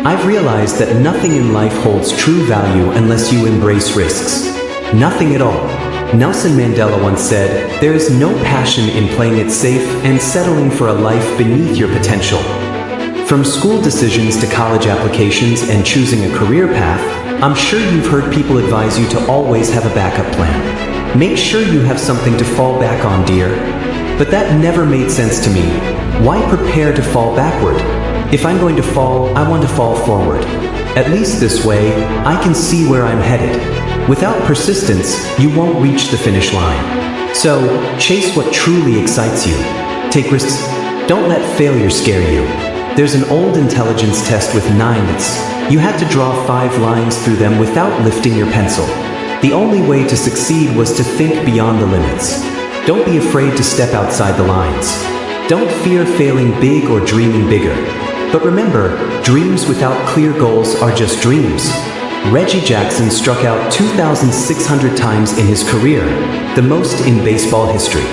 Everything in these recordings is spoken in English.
I've realized that nothing in life holds true value unless you embrace risks. Nothing at all. Nelson Mandela once said, "There is no passion in playing it safe and settling for a life beneath your potential." From school decisions to college applications and choosing a career path, I'm sure you've heard people advise you to always have a backup plan. Make sure you have something to fall back on, dear. But that never made sense to me. Why prepare to fall backward? If I'm going to fall, I want to fall forward. At least this way, I can see where I'm headed. Without persistence, you won't reach the finish line. So, chase what truly excites you. Take risks. Don't let failure scare you. There's an old intelligence test with 9 myths. You had to draw 5 lines through them without lifting your pencil. The only way to succeed was to think beyond the limits. Don't be afraid to step outside the lines. Don't fear failing big or dreaming bigger. But remember, dreams without clear goals are just dreams. Reggie Jackson struck out 2,600 times in his career, the most in baseball history.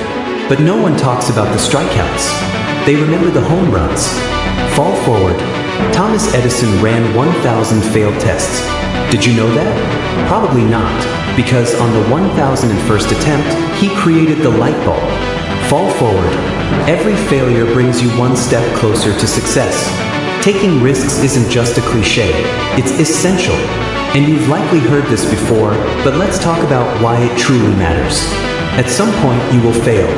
But no one talks about the strikeouts. They remember the home runs. Fall forward. Thomas Edison ran 1,000 failed tests. Did you know that? Probably not, because on the 1,001st attempt, he created the light bulb. Fall forward. Every failure brings you one step closer to success. Taking risks isn't just a cliche, it's essential. And you've likely heard this before, but let's talk about why it truly matters. At some point, you will fail.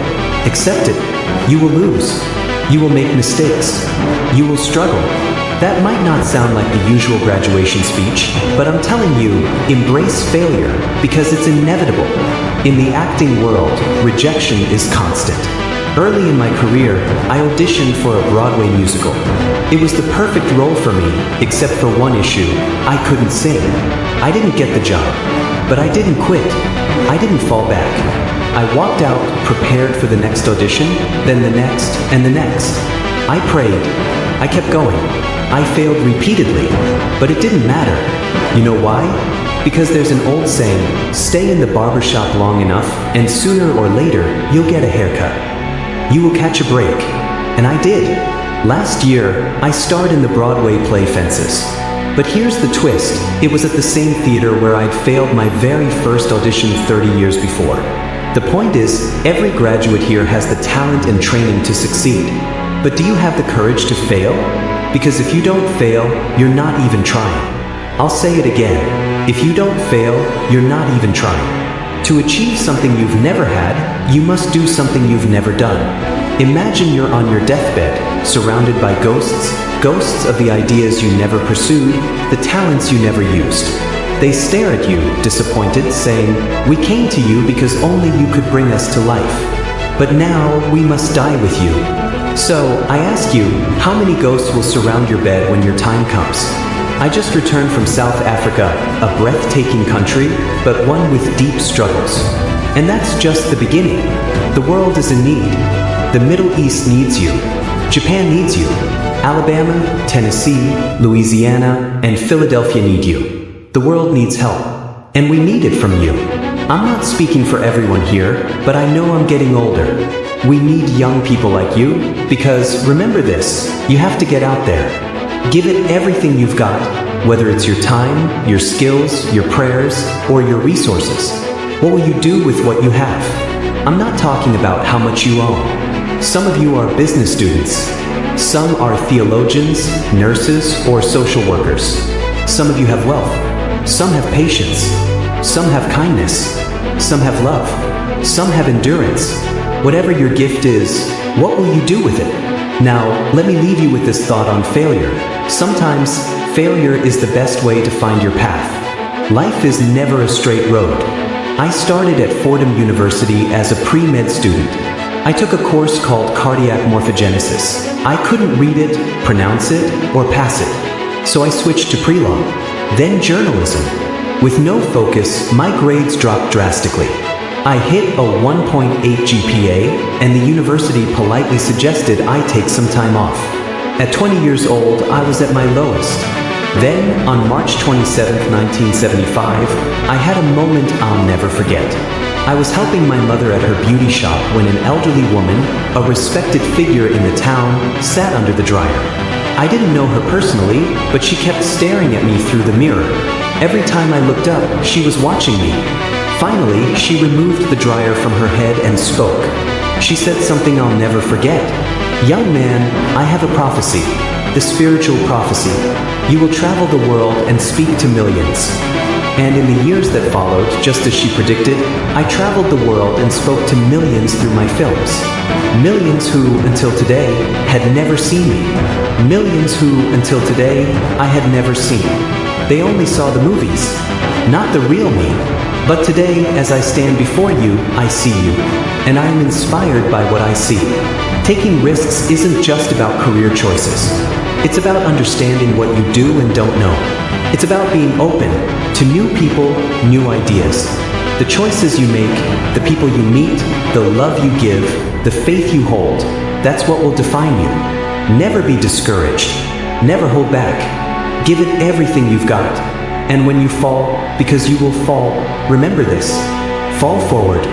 Accept it. You will lose. You will make mistakes. You will struggle. That might not sound like the usual graduation speech, but I'm telling you, embrace failure because it's inevitable. In the acting world, rejection is constant. Early in my career, I auditioned for a Broadway musical. It was the perfect role for me, except for one issue: I couldn't sing. I didn't get the job, but I didn't quit. I didn't fall back. I walked out, prepared for the next audition, then the next, and the next. I prayed. I kept going. I failed repeatedly, but it didn't matter. You know why? Because there's an old saying, stay in the barbershop long enough, and sooner or later, you'll get a haircut. You will catch a break. And I did. Last year, I starred in the Broadway play Fences. But here's the twist. It was at the same theater where I'd failed my very first audition 30 years before. The point is, every graduate here has the talent and training to succeed. But do you have the courage to fail? Because if you don't fail, you're not even trying. I'll say it again. If you don't fail, you're not even trying. To achieve something you've never had, you must do something you've never done. Imagine you're on your deathbed, surrounded by ghosts of the ideas you never pursued, the talents you never used. They stare at you, disappointed, saying, "We came to you because only you could bring us to life. But now we must die with you." So, I ask you, how many ghosts will surround your bed when your time comes? I just returned from South Africa, a breathtaking country, but one with deep struggles. And that's just the beginning. The world is in need. The Middle East needs you. Japan needs you. Alabama, Tennessee, Louisiana, and Philadelphia need you. The world needs help. And we need it from you. I'm not speaking for everyone here, but I know I'm getting older. We need young people like you, because remember this, you have to get out there. Give it everything you've got, whether it's your time, your skills, your prayers, or your resources. What will you do with what you have? I'm not talking about how much you own. Some of you are business students. Some are theologians, nurses, or social workers. Some of you have wealth. Some have patience. Some have kindness. Some have love. Some have endurance. Whatever your gift is, what will you do with it? Now, let me leave you with this thought on failure. Sometimes, failure is the best way to find your path. Life is never a straight road. I started at Fordham University as a pre-med student. I took a course called cardiac morphogenesis. I couldn't read it, pronounce it, or pass it. So I switched to pre-law, then journalism. With no focus, my grades dropped drastically. I hit a 1.8 GPA, and the university politely suggested I take some time off. At 20 years old, I was at my lowest. Then, on March 27, 1975, I had a moment I'll never forget. I was helping my mother at her beauty shop when an elderly woman, a respected figure in the town, sat under the dryer. I didn't know her personally, but she kept staring at me through the mirror. Every time I looked up, she was watching me. Finally, she removed the dryer from her head and spoke. She said something I'll never forget. "Young man, I have a prophecy, the spiritual prophecy. You will travel the world and speak to millions." And in the years that followed, just as she predicted, I traveled the world and spoke to millions through my films. Millions who, until today, had never seen me. Millions who, until today, I had never seen. They only saw the movies, not the real me. But today, as I stand before you, I see you, and I am inspired by what I see. Taking risks isn't just about career choices. It's about understanding what you do and don't know. It's about being open to new people, new ideas. The choices you make, the people you meet, the love you give, the faith you hold, that's what will define you. Never be discouraged. Never hold back. Give it everything you've got. And when you fall, because you will fall, remember this: fall forward,